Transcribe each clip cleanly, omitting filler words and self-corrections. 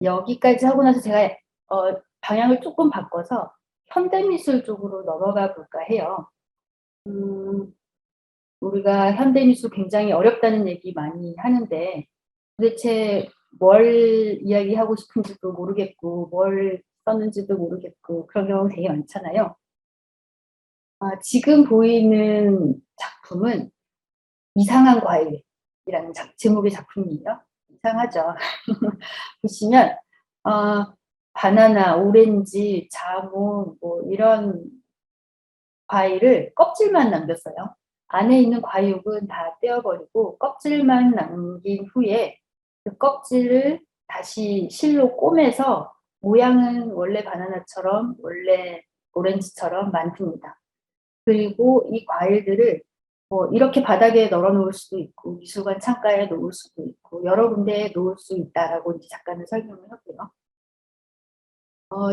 여기까지 하고 나서 제가 방향을 쪼끔 바꿔서 현대미술 쪽으로 넘어가 볼까 해요. 음 우리가 현대미술 굉장히 어렵다는 얘기 많이 하는데 도대체 뭘 이야기하고 싶은지도 모르겠고 뭘 썼는지도 모르겠고 그런 경우가 되게 많잖아요. 지금 보이는 작품은 이상한 과일이라는 제목의 작품이에요. 이상하죠. 보시면 어 바나나, 오렌지, 자몽 뭐 이런 과일을 껍질만 남겼어요. 안에 있는 과육은 다 떼어 버리고 껍질만 남긴 후에 그 껍질을 다시 실로 꼬매서 모양은 원래 바나나처럼 원래 오렌지처럼 만듭니다. 그리고 이 과일들을 뭐 이렇게 바닥에 널어 놓을 수도 있고 미술관 창가에 놓을 수도 있고 여러 군데에 놓을 수 있다라고 이제 작가는 설명을 하고요.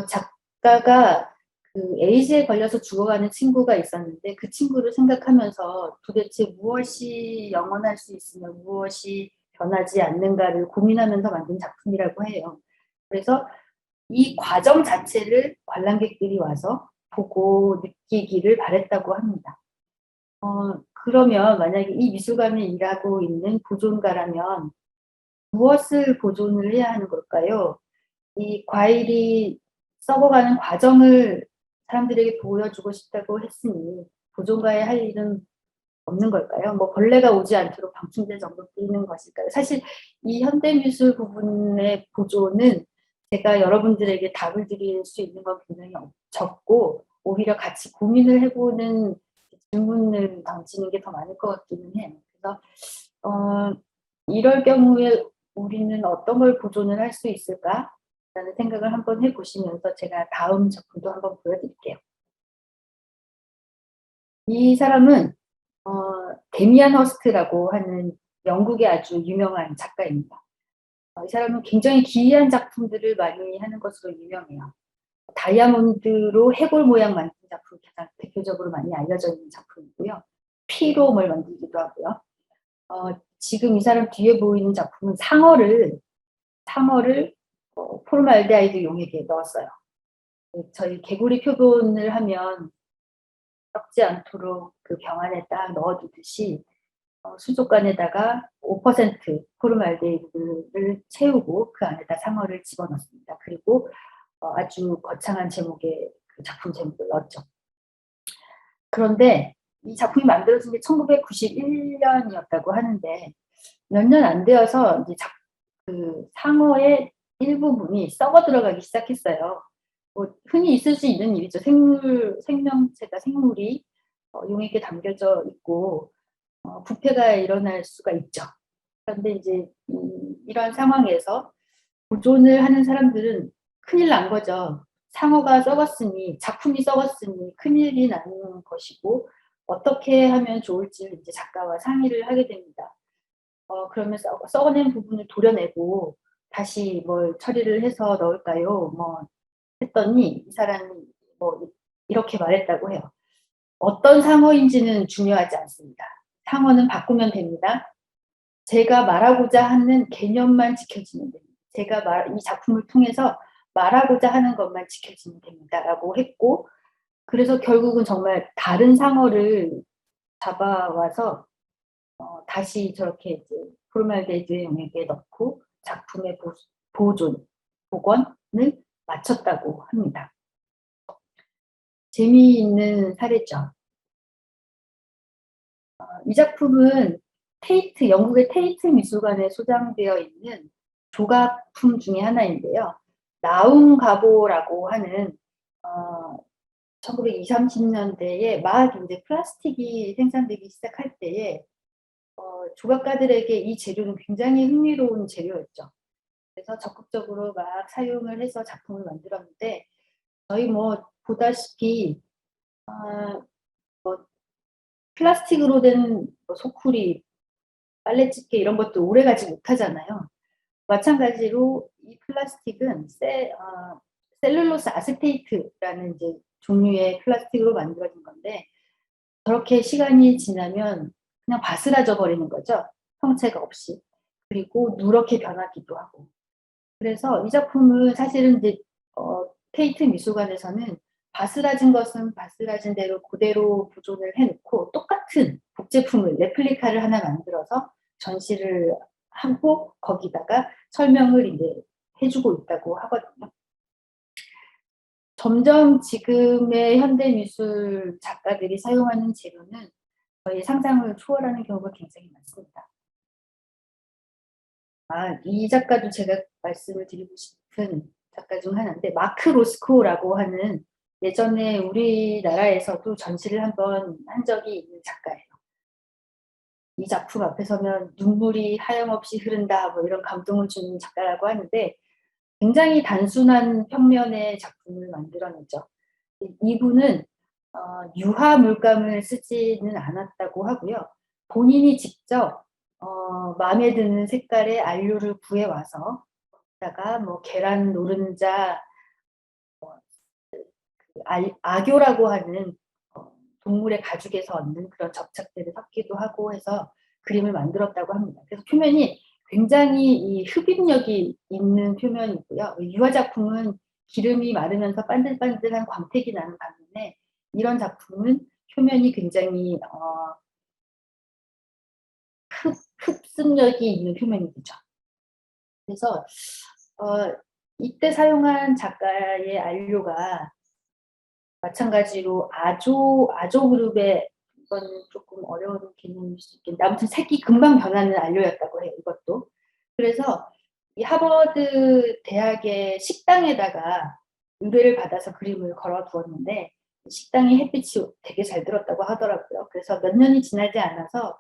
작가가 그 에이즈에 걸려서 죽어가는 친구가 있었는데 그 친구를 생각하면서 도대체 무엇이 영원할 수 있으며 무엇이 변하지 않는가를 고민하면서 만든 작품이라고 해요. 그래서 이 과정 자체를 관람객들이 와서 보고 느끼기를 바랐다고 합니다. 그러면 만약에 이 미술관에 일하고 있는 보존가라면 무엇을 보존을 해야 하는 걸까요? 이 과일이 썩어가는 과정을 사람들에게 보여주고 싶다고 했으니 보존가에 할 일은 없는 걸까요? 뭐 벌레가 오지 않도록 방충제 정도 뿌리는 것일까요? 사실 이 현대미술 부분의 보존은 제가 여러분들에게 답을 드릴 수 있는 건 굉장히 적고 오히려 같이 고민을 해 보는 질문을 던지는 게 더 많을 것 같기는 해요. 그래서 어 이럴 경우에 '우리는 어떤 걸 보존을 할 수 있을까?'라는 생각을 한번 해 보시면서 제가 다음 작품도 한번 보여 드릴게요. 이 사람은 데미안 허스트라고 하는 영국의 아주 유명한 작가입니다. 이 사람은 굉장히 기이한 작품들을 많이 하는 것으로 유명해요. 다이아몬드로 해골 모양 만든 작품이 가장 대표적으로 많이 알려져 있는 작품이고요. 피로 뭘 만들기도 하고요. 지금 이 사람 뒤에 보이는 작품은 상어를 포르말데하이드 용액에 넣었어요. 저희 개구리 표본을 하면 썩지 않도록 그 병 안에 딱 넣어 두듯이 수족관에다가 5% 포르말데히드를 채우고 그 안에다 상어를 집어넣습니다. 그리고 아주 거창한 제목의 그 작품 제목을 넣었죠. 그런데 이 작품이 만들어진 게 1991 년이었다고 하는데 몇 년 안 되어서 이제 그 상어의 일부분이 썩어 들어가기 시작했어요. 뭐 흔히 있을 수 있는 일이죠. 생물이 용액에 담겨져 있고 부패가 일어날 수가 있죠. 그런데 이제 이런 상황에서 보존을 하는 사람들은 큰일 난 거죠. 상어가 썩었으니 작품이 썩었으니 큰일이 나는 것이고 어떻게 하면 좋을지를 이제 작가와 상의를 하게 됩니다. 그러면 썩어낸 부분을 도려내고 다시 뭘 처리를 해서 넣을까요? 뭐 했더니 이 사람이 뭐 이렇게 말했다고 해요. "어떤 상어인지는 중요하지 않습니다. 상어는 바꾸면 됩니다. 제가 말하고자 하는 개념만 지켜지면 됩니다. 이 작품을 통해서 말하고자 하는 것만 지켜지면 됩니다."라고 했고 그래서 결국은 정말 다른 상어를 잡아와서 다시 저렇게 이제 포르말데이드 용액에 넣고 작품의 보존, 복원을 마쳤다고 합니다. 재미있는 사례죠. 이 작품은 영국의 테이트 미술관에 소장되어 있는 조각품 중에 하나인데요. 나움 가보라고 하는 어 1920-30 년대에 막 인제 플라스틱이 생산되기 시작할 때에 조각가들에게 이 재료는 굉장히 흥미로운 재료였죠. 그래서 적극적으로 막 사용을 해서 작품을 만들었는데 저희 뭐 보다시피 아 뭐 플라스틱으로 된 뭐 소쿠리, 빨래집게 이런 것도 오래가지 못하잖아요. 마찬가지로 이 플라스틱은 셀룰로스 아세테이트라는 이제 종류의 플라스틱으로 만들어진 건데 저렇게 시간이 지나면 그냥 바스라져 버리는 거죠, 형체가 없이. 그리고 누렇게 변하기도 하고. 그래서 이 작품은 사실은 이제 테이트 미술관에서는 바스라진 것은 바스라진 대로 그대로 보존을 해놓고 똑같은 복제품을 레플리카를 하나 만들어서 전시를 하고 거기다가 설명을 이제 해주고 있다고 하거든요. 점점 지금의 현대미술 작가들이 사용하는 재료는 저희 상상을 초월하는 경우가 굉장히 많습니다. 이 작가도 제가 말씀을 드리고 싶은 작가 중 하나인데 마크 로스코라고 하는 예전에 우리나라에서도 전시를 한번 한 적이 있는 작가예요. 이 작품 앞에 서면 눈물이 하염없이 흐른다 뭐 이런 감동을 주는 작가라고 하는데 굉장히 단순한 평면의 작품을 만들어내죠. 이분은 유화 물감을 쓰지는 않았다고 하고요. 본인이 직접 마음에 드는 색깔의 안료를 구해와서 다가 뭐 계란 노른자, 아교라고 하는 동물의 가죽에서 얻는 그런 접착제를 섞기도 하고 해서 그림을 만들었다고 합니다. 그래서 표면이 굉장히 이 흡입력이 있는 표면이고요. 유화 작품은 기름이 마르면서 반들반들한 광택이 나는 반면에 이런 작품은 표면이 굉장히 흡습력이 있는 표면이죠. 그래서 이때 사용한 작가의 안료가 마찬가지로 아조 그룹의 이건 조금 어려운 개념일 수 있겠는데 아무튼 색이 금방 변하는 안료였다고 해요. 이것도. 그래서 이 하버드 대학의 식당에다가 의뢰를 받아서 그림을 걸어 두었는데 식당에 햇빛이 되게 잘 들었다고 하더라고요. 그래서 몇 년이 지나지 않아서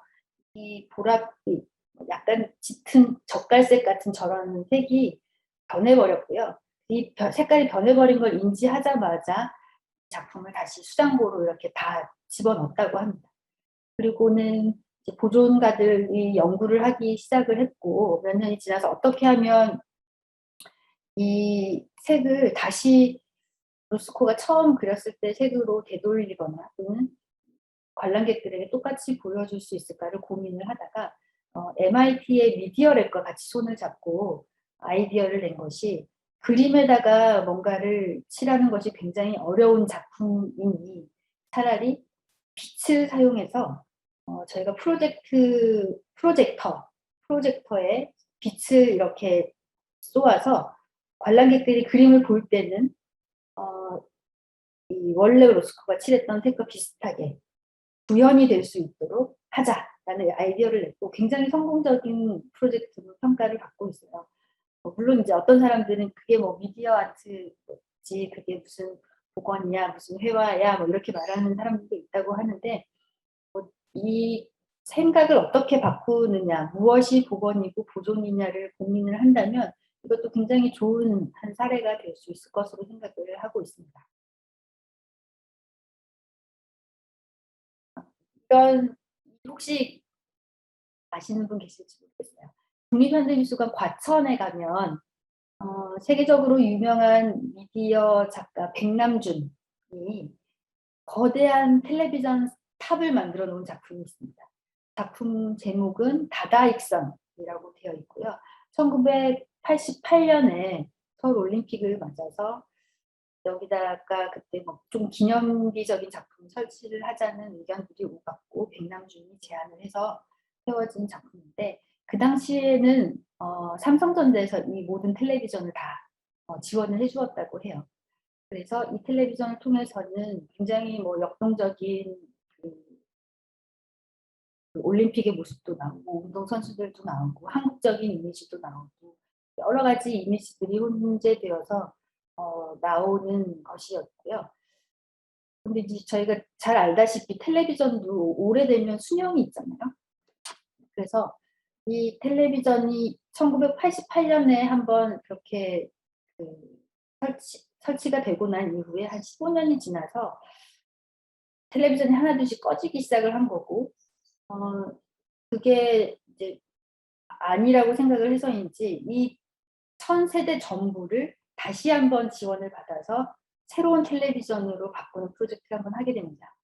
이 보랏빛 약간 짙은 젓갈색 같은 저런 색이 변해버렸고요. 이 색깔이 변해버린 걸 인지하자마자 작품을 다시 수장고로 이렇게 다 집어넣었다고 합니다. 그리고는 이제 보존가들이 연구를 하기 시작을 했고 몇 년이 지나서 어떻게 하면 이 색을 다시 로스코가 처음 그렸을 때 색으로 되돌리거나 또는 관람객들에게 똑같이 보여줄 수 있을까를 고민을 하다가 MIT의 미디어랩과 같이 손을 잡고 아이디어를 낸 것이 그림에다가 뭔가를 칠하는 것이 굉장히 어려운 작품이니 차라리 빛을 사용해서 저희가 프로젝터에 빛을 이렇게 쏘아서 관람객들이 그림을 볼 때는 이 원래 로스코가 칠했던 색과 비슷하게 구현이 될 수 있도록 하자라는 아이디어를 냈고 굉장히 성공적인 프로젝트로 평가를 받고 있어요. 물론 이제 어떤 사람들은 그게 뭐 미디어 아트지 그게 무슨 복원이야 무슨 회화야 뭐 이렇게 말하는 사람들도 있다고 하는데 이 생각을 어떻게 바꾸느냐 무엇이 복원이고 보존이냐를 고민을 한다면 이것도 굉장히 좋은 한 사례가 될 수 있을 것으로 생각을 하고 있습니다. 이런 혹시 아시는 분 계실지 모르겠어요. 국립현대미술관 과천에 가면 세계적으로 유명한 미디어 작가 백남준이 거대한 텔레비전 탑을 만들어 놓은 작품이 있습니다. 작품 제목은 다다익선이라고 되어 있고요. 1988년에 서울 올림픽을 맞아서 여기다가 그때 뭐 좀 기념비적인 작품 설치를 하자는 의견들이 오갔고 백남준이 제안을 해서 세워진 작품인데 그 당시에는 삼성전자에서 이 모든 텔레비전을 다 지원을 해주었다고 해요. 그래서 이 텔레비전을 통해서는 굉장히 뭐 역동적인 그 올림픽의 모습도 나오고 운동선수들도 나오고 한국적인 이미지도 나오고 여러 가지 이미지들이 혼재되어서 나오는 것이었고요. 근데 이제 저희가 잘 알다시피 텔레비전도 오래되면 수명이 있잖아요. 그래서 이 텔레비전이 1988년에 한번 그렇게 그 설치가 되고 난 이후에 한 15년이 지나서 텔레비전이 하나둘씩 꺼지기 시작을 한 거고 어 그게 이제 아니라고 생각을 해서인지 이 1000세대 전부를 다시 한번 지원을 받아서 새로운 텔레비전으로 바꾸는 프로젝트를 한번 하게 됩니다.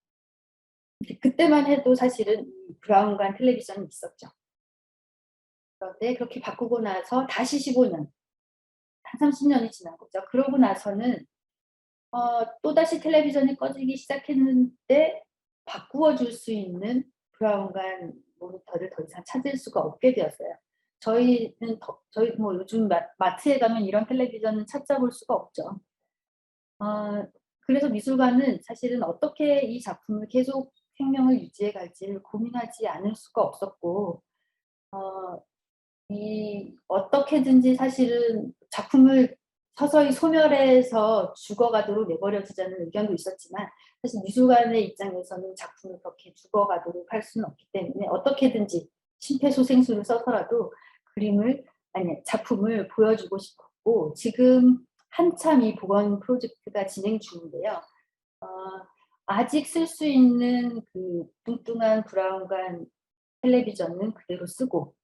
그때만 해도 사실은 이 브라운관 텔레비전이 있었죠. 그런데 그렇게 바꾸고 나서 다시 15년 한 30년이 지난 거죠. 그러고 나서는 또다시 텔레비전이 꺼지기 시작했는데 바꾸어 줄 수 있는 브라운관 모니터를 더 이상 찾을 수가 없게 되었어요. 저희 뭐 요즘 마트에 가면 이런 텔레비전은 찾아볼 수가 없죠. 그래서 미술관은 사실은 어떻게 이 작품을 계속 생명을 유지해 갈지를 고민하지 않을 수가 없었고, 어 이 어떻게든지 사실은 작품을 서서히 소멸해서 죽어가도록 내버려 두자는 의견도 있었지만, 사실 미술관의 입장에서는 작품을 그렇게 죽어가도록 할 수는 없기 때문에 어떻게든지 심폐소생술을 써서라도 작품을 보여주고 싶었고, 지금 한참 이 복원 프로젝트가 진행 중인데요. 어 아직 쓸 수 있는 그 뚱뚱한 브라운관 텔레비전은 그대로 쓰고,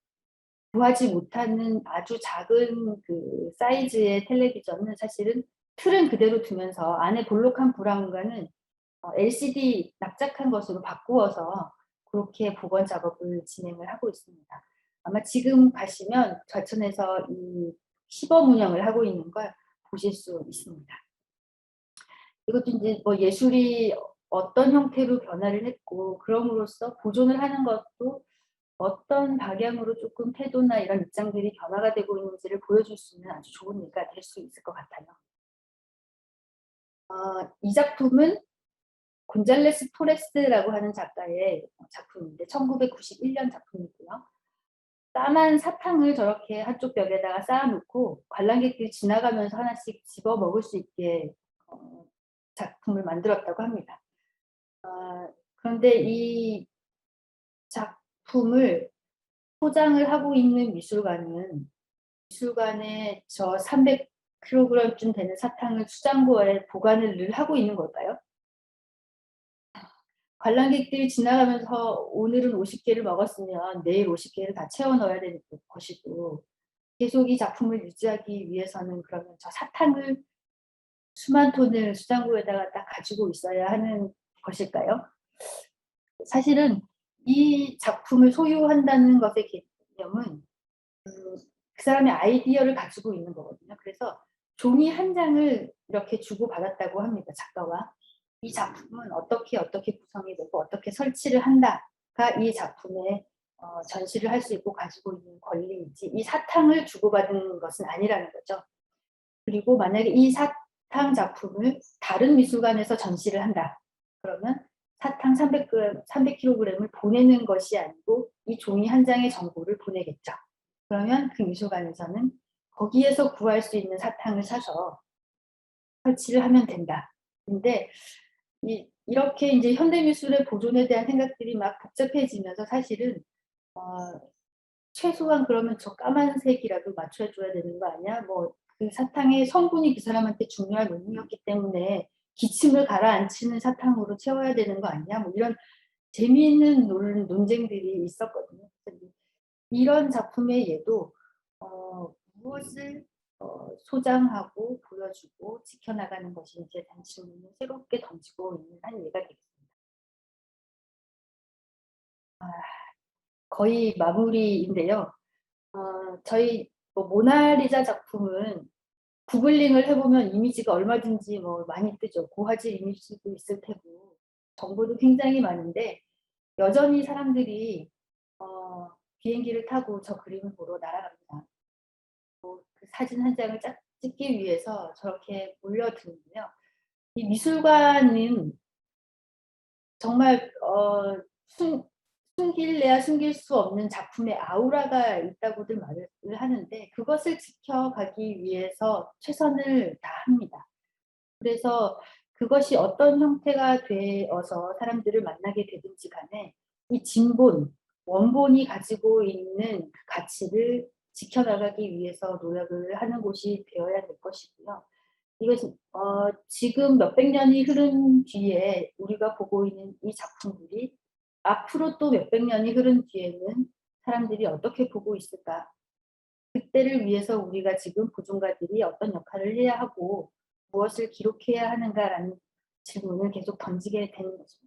구하지 못하는 아주 작은 그 사이즈의 텔레비전은 사실은 틀은 그대로 두면서 안에 볼록한 브라운관은 LCD 납작한 것으로 바꾸어서 그렇게 복원 작업을 진행을 하고 있습니다. 아마 지금 가시면 좌천에서 이 시범 운영을 하고 있는 걸 보실 수 있습니다. 이것도 인제 뭐 예술이 어떤 형태로 변화를 했고, 그럼으로써 보존을 하는 것도 어떤 방향으로 조금 태도나 이런 입장들이 변화가 되고 있는지를 보여줄 수 있는 아주 좋은 예가 될 수 있을 것 같아요. 이 작품은 곤잘레스 토레스라고 하는 작가의 작품인데 1991년 작품이고요. 까만 사탕을 저렇게 한쪽 벽에다가 쌓아 놓고 관람객들이 지나가면서 하나씩 집어 먹을 수 있게 작품을 만들었다고 합니다. 그런데 이 작품을 소장을 하고 있는 미술관에 저 300kg쯤 되는 사탕을 수장고에 보관을 늘 하고 있는 걸까요? 관람객들이 지나가면서 오늘은 50개를 먹었으면 내일 50개를 다 채워 넣어야 되는 것이고, 계속 이 작품을 유지하기 위해서는 그러면 저 사탕을 수만 톤을 수장고에다가 딱 가지고 있어야 하는 것일까요? 사실은 이 작품을 소유한다는 것의 개념은 그 사람의 아이디어를 가지고 있는 거거든요. 그래서 종이 한 장을 이렇게 주고받았다고 합니다, 작가와. 이 작품은 어떻게 구성이 되고 어떻게 설치를 한다가 이 작품의 전시를 할 수 있고 가지고 있는 권리이지, 이 사탕을 주고받은 것은 아니라는 거죠. 그리고 만약에 이 사탕 작품을 다른 미술관에서 전시를 한다. 그러면 사탕 300kg을 보내는 것이 아니고 이 종이 한 장의 정보를 보내겠죠. 그러면 그 미술관에서는 거기에서 구할 수 있는 사탕을 사서 설치를 하면 된다. 근데 이렇게 이제 현대미술의 보존에 대한 생각들이 막 복잡해지면서 사실은 최소한 그러면 저 까만색이라도 맞춰줘야 되는 거 아니야? 뭐 그 사탕의 성분이 그 사람한테 중요한 의미였기 때문에 기침을 가라앉히는 사탕으로 채워야 되는 거 아니야? 뭐 이런 재미있는 논쟁들이 있었거든요. 이런 작품의 예도 무엇을 소장하고 보여주고 지켜나가는 것인지에 대한 질문을 새롭게 던지고 있는 한 예가 되겠습니다. 거의 마무리인데요. 저희 뭐 모나리자 작품은 구글링을 해보면 이미지가 얼마든지 뭐 많이 뜨죠. 고화질 이미지도 있을 테고 정보도 굉장히 많은데, 여전히 사람들이 비행기를 타고 저 그림을 보러 날아갑니다. 그 사진 한 장을 찍기 위해서 저렇게 몰려드는데요. 이 미술관은 정말 숨길래야 숨길 수 없는 작품의 아우라가 있다고들 말을 하는데, 그것을 지켜가기 위해서 최선을 다합니다. 그래서 그것이 어떤 형태가 되어서 사람들을 만나게 되든지 간에 이 원본이 가지고 있는 그 가치를 지켜나가기 위해서 노력을 하는 곳이 되어야 될 것이고요. 이것은 지금 몇백 년이 흐른 뒤에 우리가 보고 있는 이 작품들이 앞으로 또 몇백 년이 흐른 뒤에는 사람들이 어떻게 보고 있을까? 그때를 위해서 우리가 지금 보존가들이 어떤 역할을 해야 하고 무엇을 기록해야 하는가라는 질문을 계속 던지게 되는 것입니다.